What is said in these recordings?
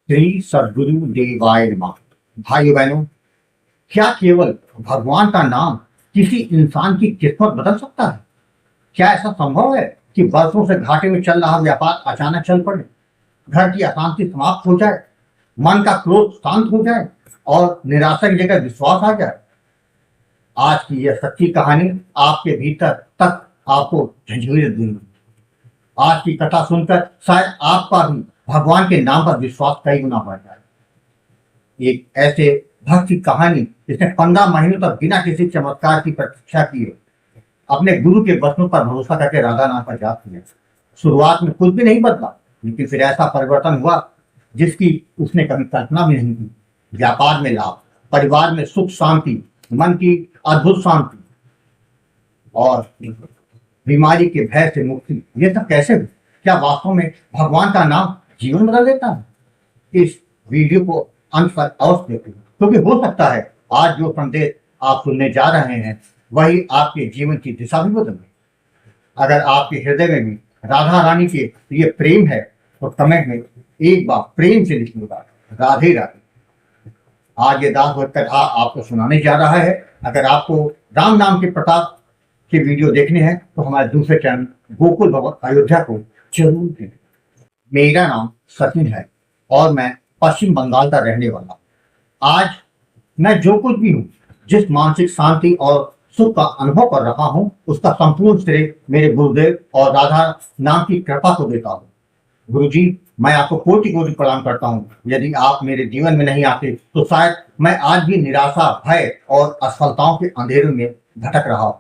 श्री सद्गुरु देवाय नमः। भाइयों बहनों, क्या केवल भगवान का नाम किसी इंसान की किस्मत बदल सकता है? क्या ऐसा संभव है कि वर्षों से घाटे में चल रहा व्यापार अचानक चल पड़े, घर की अशांति समाप्त हो जाए, मन का क्रोध शांत हो जाए और निराशा की जगह विश्वास आ जाए? आज की यह सच्ची कहानी आपके भीतर तक आपको झंझोर देगी। आज की कथा सुनकर शायद आपका भी भगवान के नाम पर विश्वास कई गुना बढ़ जाए। एक ऐसे भक्त की कहानी जिसने 15 महीनों तक बिना किसी चमत्कार की प्रतीक्षा किए अपने गुरु के वचनों पर भरोसा करके राधा नाम का जाप किया। शुरुआत में कुछ भी नहीं बदला, लेकिन फिर ऐसा परिवर्तन हुआ जिसकी उसने कभी कल्पना भी नहीं की। व्यापार में लाभ, परिवार में सुख शांति, मन की अद्भुत शांति और बीमारी के भय से मुक्ति। ये सब कैसे हुई? क्या वास्तव में भगवान का नाम जीवन बदल देता है? इस वीडियो को अंत तक अवश्य देखें, क्योंकि हो सकता है आज जो संदेश आप सुनने जा रहे हैं वही आपके जीवन की दिशा भी बदल दे। अगर आपके हृदय में भी राधा रानी के लिए प्रेम है तो कमेंट में एक बार प्रेम से लिखिएगा, राधे राधे। आज ये दास कथा आपको सुनाने जा रहा है। अगर आपको राम नाम के प्रताप के वीडियो देखने हैं तो हमारे दूसरे चैनल गोकुल भवन अयोध्या को जरूर देखें। मेरा नाम सचिन है और मैं पश्चिम बंगाल का रहने वाला। आज मैं जो कुछ भी हूँ, जिस मानसिक शांति और सुख का अनुभव कर रहा हूँ, उसका संपूर्ण श्रेय मेरे गुरुदेव और राधा नाम की कृपा को देता हूँ। गुरु जी, मैं आपको कोटि कोटि प्रणाम करता हूँ। यदि आप मेरे जीवन में नहीं आते तो शायद मैं आज भी निराशा, भय और असफलताओं के अंधेरे में भटक रहा हूँ।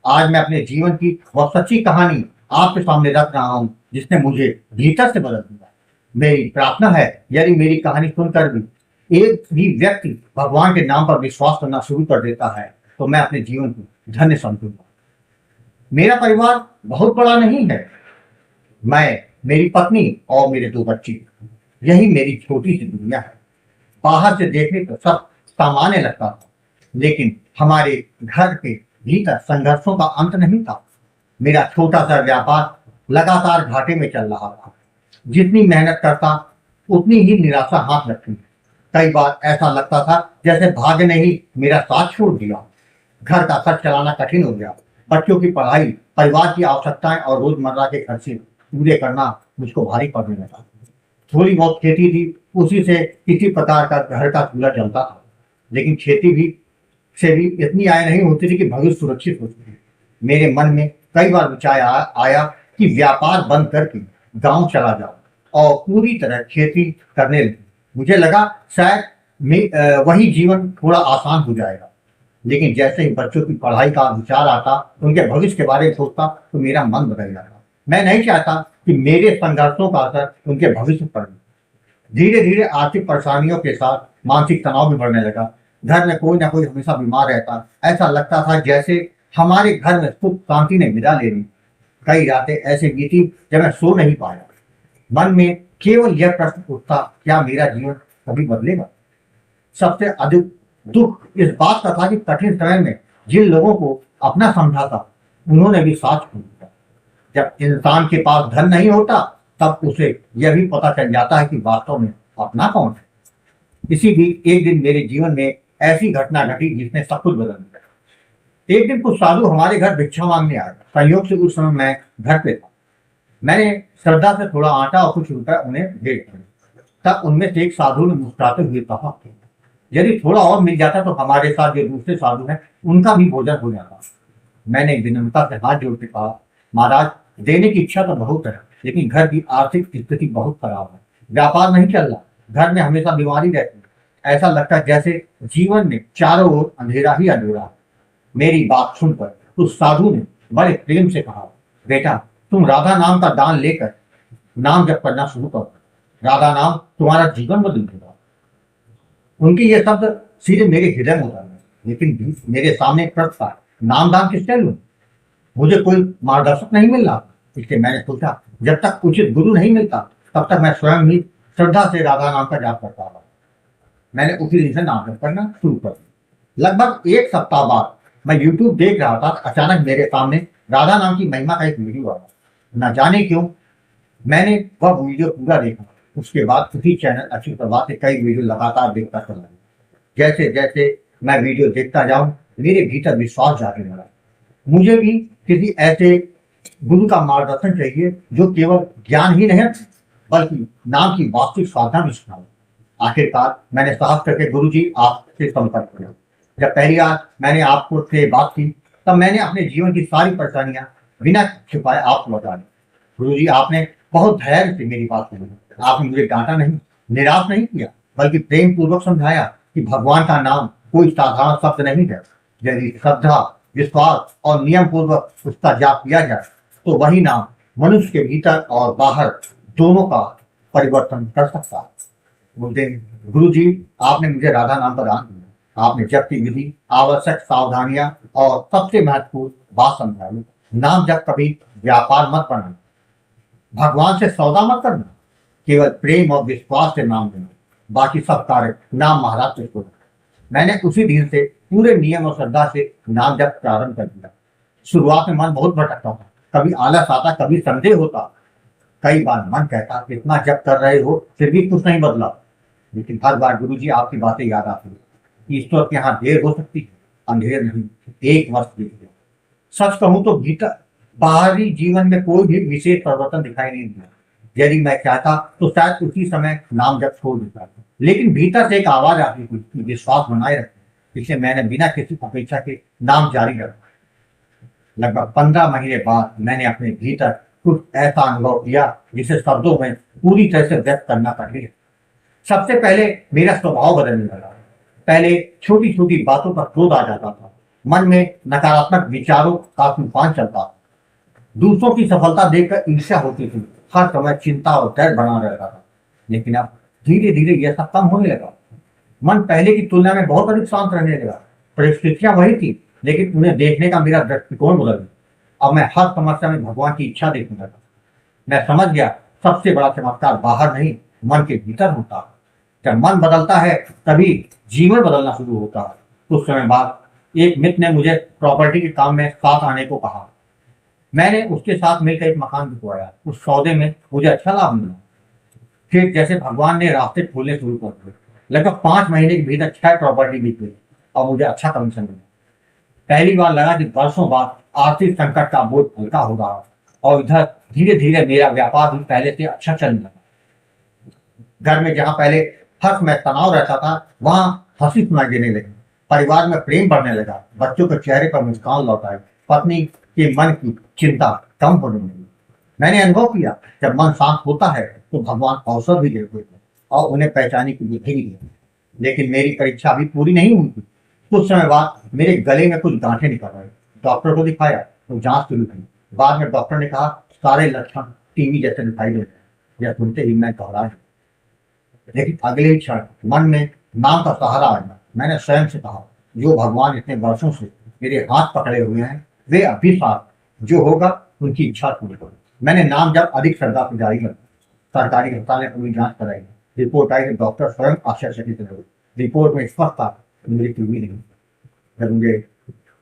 आज मैं अपने जीवन की वह सच्ची कहानी आपके सामने रख रहा हूँ जिसने मुझे भीतर से बदल दिया। मेरी प्रार्थना है, यदि मेरी कहानी सुनकर भी एक भी व्यक्ति भगवान के नाम पर विश्वास करना शुरू कर देता है तो मैं अपने जीवन को धन्य समझूंगा। मेरा परिवार बहुत बड़ा नहीं है। मैं, मेरी पत्नी और मेरे 2 बच्चे, यही मेरी छोटी सी दुनिया है। बाहर से देखने तो सब सामान्य लगता था, लेकिन हमारे घर के भीतर संघर्षों का अंत नहीं था। मेरा छोटा सा व्यापार लगातार घाटे में चल रहा था। जितनी मेहनत करता उतनी ही निराशा हाथ लगती। कई बार ऐसा लगता था जैसे भाग्य ने ही मेरा साथ छोड़ दिया। घर का खर्च चलाना कठिन हो गया। बच्चों की पढ़ाई, परिवार की आवश्यकताएं और रोजमर्रा के खर्चे पूरे करना मुझको भारी पड़ने लगा। थोड़ी बहुत खेती थी, उसी से किसी प्रकार का घर का चूल्हा चलता था, लेकिन खेती भी से भी इतनी आय नहीं होती थी कि भविष्य सुरक्षित हो सके। मेरे मन में कई बार विचार आया कि व्यापार बंद करके गांव चला जाऊं और पूरी तरह खेती करने लगी। मुझे लगा शायद वही जीवन थोड़ा आसान हो जाएगा। लेकिन जैसे ही बच्चों की पढ़ाई का विचार आता, उनके भविष्य के बारे में सोचता तो मेरा मन बदल जाता। मैं नहीं चाहता कि मेरे संघर्षों का असर उनके भविष्य पर पड़े। धीरे धीरे आर्थिक परेशानियों के साथ मानसिक तनाव भी बढ़ने लगा। घर में कोई ना कोई हमेशा बीमार रहता। ऐसा लगता था जैसे हमारे घर में सुख शांति ने विदा ले ली। कई रातें ऐसे बीती जब मैं सो नहीं पाया। मन में केवल यह प्रश्न उठता, क्या मेरा जीवन कभी बदलेगा? सबसे अधिक दुख इस बात का था कि कठिन समय में जिन लोगों को अपना समझा था, उन्होंने भी साथ छोड़ दिया। जब इंसान के पास धन नहीं होता तब उसे यह भी पता चल जाता है कि वास्तव में अपना कौन है। इसी भी एक दिन मेरे जीवन में ऐसी घटना घटी जिसने सब कुछ बदल दिया। एक दिन कुछ साधु हमारे घर भिक्षा मांगने आए। संयोग से उस समय मैं घर पे था। मैंने श्रद्धा से थोड़ा आटा और कुछ रुपए उन्हें भेज दिए। तब उनमें से एक साधु ने मुस्कुराते हुए कहा, यदि थोड़ा और मिल जाता तो हमारे साथ जो दूसरे साधु हैं उनका भी भोजन हो जाता। मैंने विनम्रता से हाथ जोड़ के कहा, महाराज, देने की इच्छा तो बहुत है, लेकिन घर की आर्थिक स्थिति बहुत खराब है। व्यापार नहीं चल रहा, घर में हमेशा बीमारी रहती है। ऐसा लगता है जैसे जीवन में चारों ओर अंधेरा ही अंधेरा है। मेरी बात सुनकर उस साधु ने बड़े प्रेम से कहा, बेटा, तुम राधा नाम का दान लेकर नाम जप करना शुरू करो। राधा नाम तुम्हारा जीवन बदल देगा। उनके ये शब्द सीधे मेरे हृदय में उतर गए, लेकिन भी मेरे सामने प्रश्न था, नाम दान किससे लूं? मुझे कोई मार्गदर्शक नहीं मिल रहा। इसलिए मैंने सोचा, जब तक उचित गुरु नहीं मिलता तब तक मैं स्वयं ही श्रद्धा से राधा नाम का जाप करता रहा। मैंने उसी दिन से नाम जप करना शुरू कर दिया। लगभग 1 सप्ताह बाद मैं यूट्यूब देख रहा था। अचानक मेरे सामने राधा नाम की महिमा का एक वीडियो आया। न जाने क्यों मैंने वह वीडियो पूरा देखा। उसके बाद उसी चैनल अच्छी प्रभात से कई वीडियो लगातार देखता चला। जैसे जैसे मैं वीडियो देखता जाऊं मेरे भीतर विश्वास जागने लगा। मुझे भी किसी ऐसे गुरु का मार्गदर्शन चाहिए जो केवल ज्ञान ही नहीं बल्कि नाम की वास्तविक साधना भी सिखाए। आखिरकार मैंने साहस करके गुरु जी आपसे संपर्क किया। जब पहली बार मैंने आपको से बात की तब मैंने अपने जीवन की सारी परेशानियां बिना छुपाए आपको बता दी। गुरु जी आपने बहुत धैर्य से मेरी बात सुनी। आपने मुझे डांटा नहीं, निराश नहीं किया, बल्कि प्रेम पूर्वक समझाया कि भगवान का नाम कोई साधारण शब्द नहीं है। यदि श्रद्धा, विश्वास और नियम पूर्वक उसका जाप किया जाए तो वही नाम मनुष्य के भीतर और बाहर दोनों का परिवर्तन कर सकता है। बोलते गुरु जी आपने मुझे राधा नाम का दान दिया। आपने जप की विधि, आवश्यक सावधानियां और सबसे महत्वपूर्ण बात समझाई। नाम जब कभी व्यापार मत करना, भगवान से सौदा मत करना, केवल प्रेम और विश्वास से नाम लेना, बाकी सब कार्य नाम महाराज से छोड़ना। मैंने उसी दिन से पूरे नियम और श्रद्धा से नाम जप प्रारंभ कर दिया। शुरुआत में मन बहुत भटकता था, कभी आलस आता, कभी संदेह होता। कई बार मन कहता इतना जप कर रहे हो फिर भी कुछ नहीं बदला। लेकिन हर बार गुरु जी आपकी बातें याद आती। ईश्वर के यहाँ देर हो सकती है, अंधेर नहीं। 1 वर्ष बीत गया। सच कहूं तो भीतर बाहरी जीवन में कोई भी विशेष परिवर्तन दिखाई नहीं दिया। यदि मैं चाहता तो शायद उसी समय नाम जप छोड़ देता, लेकिन भीतर से एक आवाज आती थी कि विश्वास बनाए रखें। इसलिए मैंने बिना किसी अपेक्षा के नाम जारी रखा। लगभग 15 महीने बाद मैंने अपने भीतर कुछ ऐसा अनुभव किया जिसे शब्दों में पूरी तरह से व्यक्त करना कठिन। सबसे पहले मेरा स्वभाव बदलने लगा। पहले छोटी छोटी बातों पर क्रोध आ जाता था, मन में नकारात्मक विचारों का तूफान चलता था। दूसरों की सफलता देखकर ईर्ष्या होती थी, हर समय चिंता और डर बना रहता था। लेकिन अब धीरे धीरे यह सब कम होने लगा। मन पहले की तुलना में बहुत अधिक शांत रहने लगा। परिस्थितियां वही थी, लेकिन उन्हें देखने का मेरा दृष्टिकोण बदल गया। अब मैं हर समस्या में भगवान की इच्छा देखने लगा। मैं समझ गया सबसे बड़ा चमत्कार बाहर नहीं, मन के भीतर होता है। जब मन बदलता है तभी जीवन बदलना शुरू होता है। कुछ समय बाद एक मित्र ने मुझे प्रॉपर्टी के काम में साथ आने को कहा। मैंने उसके साथ मिलकर एक मकान बिकवाया। उस सौदे में मुझे अच्छा लाभ मिला। फिर जैसे भगवान ने रास्ते खोलने शुरू कर दिए। लगभग 5 महीने के भीतर 6 प्रॉपर्टी बिक गई और मुझे अच्छा कमीशन मिला। पहली बार लगा कि वर्षों बाद आर्थिक संकट का बोझ हल्का हो रहा और इधर धीरे धीरे मेरा व्यापार भी पहले से अच्छा चलने लगा। घर में जहां पहले हर समय तनाव रहता था वहां हंसी सुनाई देने लगी। परिवार में प्रेम बढ़ने लगा। बच्चों के चेहरे पर मुस्कान लौट आई। पत्नी के मन की चिंता कम होने लगी। मैंने अनुभव किया जब मन शांत होता है तो भगवान अवसर भी देते हैं और उन्हें पहचानने की बुद्धि भी देते हैं। लेकिन मेरी परीक्षा अभी पूरी नहीं हुई थी। कुछ समय बाद मेरे गले में कुछ गांठें निकल रही। डॉक्टर को दिखाया तो जांच शुरू की। बाद में डॉक्टर ने कहा सारे लक्षण टीबी जैसे दिखाई दे रहे हैं। यह सुनते ही मैं घबरा गया। लेकिन अगले ही क्षण मन में नाम का सहारा आया। मैंने स्वयं से कहा जो भगवान इतने वर्षों से मेरे हाथ पकड़े हुए हैं वे अभी साथ जो होगा उनकी इच्छा पूरी करो। मैंने नाम जब अधिक श्रद्धा से जारी कर सरकारी अस्पताल में पूरी जांच कराई। रिपोर्ट आई तो डॉक्टर स्वयं आश्चर्यचकित रहे। रिपोर्ट में स्पष्ट था मेरी टीबी नहीं।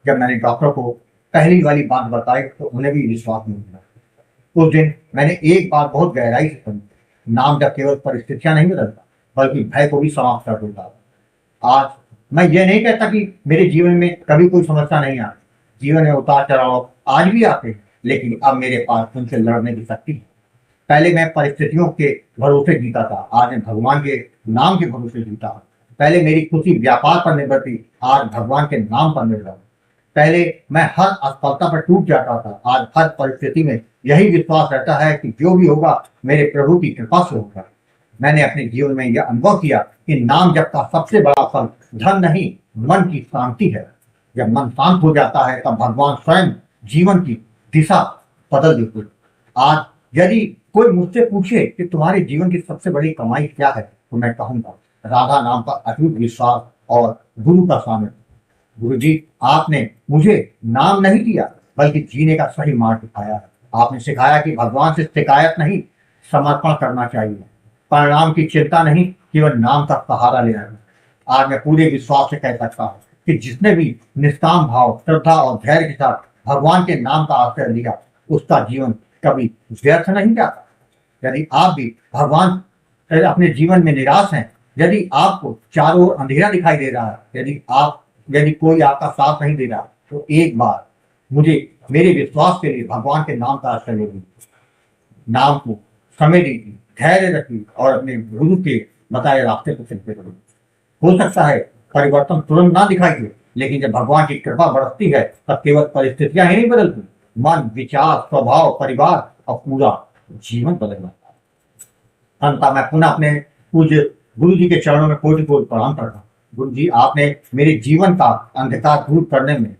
जब मैंने डॉक्टर को पहली वाली बात बताई तो उन्हें भी विश्वास नहीं मिला। उस दिन मैंने एक बात बहुत गहराई से समझी। नाम जब केवल परिस्थितियां नहीं बदलता बल्कि भय को भी समाप्त कर देता है। आज मैं ये नहीं कहता कि मेरे जीवन में कभी कोई समस्या नहीं आती। जीवन में उतार चढ़ाव आज भी आते हैं, लेकिन अब मेरे पास उनसे लड़ने की शक्ति है। पहले मैं परिस्थितियों के भरोसे जीता था, आज मैं भगवान के नाम के भरोसे जीता हूँ। पहले मेरी खुशी व्यापार पर निर्भर थी, आज भगवान के नाम पर निर्भर। पहले मैं हर असफलता पर टूट जाता था, आज हर परिस्थिति में यही विश्वास रहता है कि जो भी होगा मेरे प्रभु की कृपा से होगा। मैंने अपने जीवन में यह अनुभव किया कि नाम जप का सबसे बड़ा फल धन नहीं, मन की शांति है। जब मन शांत हो जाता है तब भगवान स्वयं जीवन की दिशा बदल देते हैं। आज यदि कोई मुझसे पूछे कि तुम्हारे जीवन की सबसे बड़ी कमाई क्या है तो मैं कहूंगा राधा नाम का अटूट विश्वास और गुरु का सामर्थ्य। गुरु जी आपने मुझे नाम नहीं दिया बल्कि जीने का सही मार्ग दिखाया है। आपने सिखाया कि भगवान से शिकायत नहीं समर्पण करना चाहिए, परिणाम की चिंता नहीं केवल नाम का सहारा लेना है। आज मैं पूरे विश्वास से कह सकता हूँ कि जिसने भी निष्काम भाव, श्रद्धा और धैर्य के साथ भगवान के नाम का आश्रय लिया उसका जीवन कभी व्यर्थ नहीं जाता। यदि आप भी भगवान अपने जीवन में निराश हैं, यदि आपको चारों ओर अंधेरा दिखाई दे रहा है, यदि कोई आपका साथ नहीं दे रहा, तो एक बार मुझे मेरे विश्वास के लिए भगवान के नाम का आश्रय लेगी। नाम को समय दीजिए, धैर्य रखिए और अपने गुरु के बताए रास्ते को चलते रहिए। हो सकता है परिवर्तन तुरंत ना दिखाई दे, लेकिन जब भगवान की कृपा बरसती है तब केवल परिस्थितियां ही नहीं बदलती, मन, विचार, स्वभाव, परिवार और पूरा जीवन बदल जाता है। अंत मैं पुनः अपने पूज्य गुरु जी के चरणों में कोटि कोटि प्रणाम करता हूँ। गुरु जी, आपने मेरे जीवन का अंधकार दूर करने में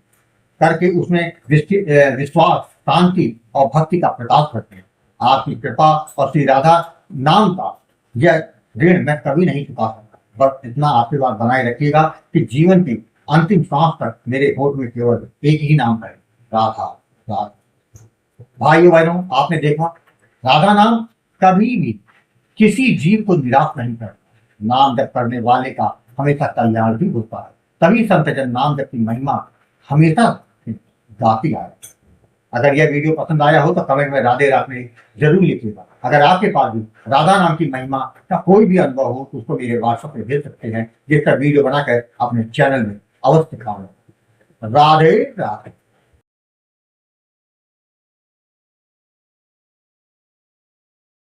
करके उसमें विश्वास, शांति और भक्ति का प्रकाश करते हैं। आपकी कृपा और श्री राधा नाम का यह ऋण मैं कभी नहीं चुका सकता। बस इतना आशीर्वाद बनाए रखिएगा कि जीवन की अंतिम सांस तक मेरे होठ में केवल एक ही नाम है, राधा राधा। भाइयों बहनों, आपने देखा, राधा नाम कभी भी किसी जीव को निराश नहीं करता। नाम जप करने वाले का हमेशा कल्याण भी होता है। तभी संत जन नाम जप की महिमा हमेशा गाती आए। अगर यह वीडियो पसंद आया हो तो कमेंट में राधे राधे जरूर लिखिएगा। अगर आपके पास भी राधा नाम की महिमा का कोई भी अनुभव हो तो उसको मेरे व्हाट्सएप पे भेज सकते हैं, जिसका वीडियो बनाकर अपने चैनल में अवश्य दिखाऊंगा। राधे राधे।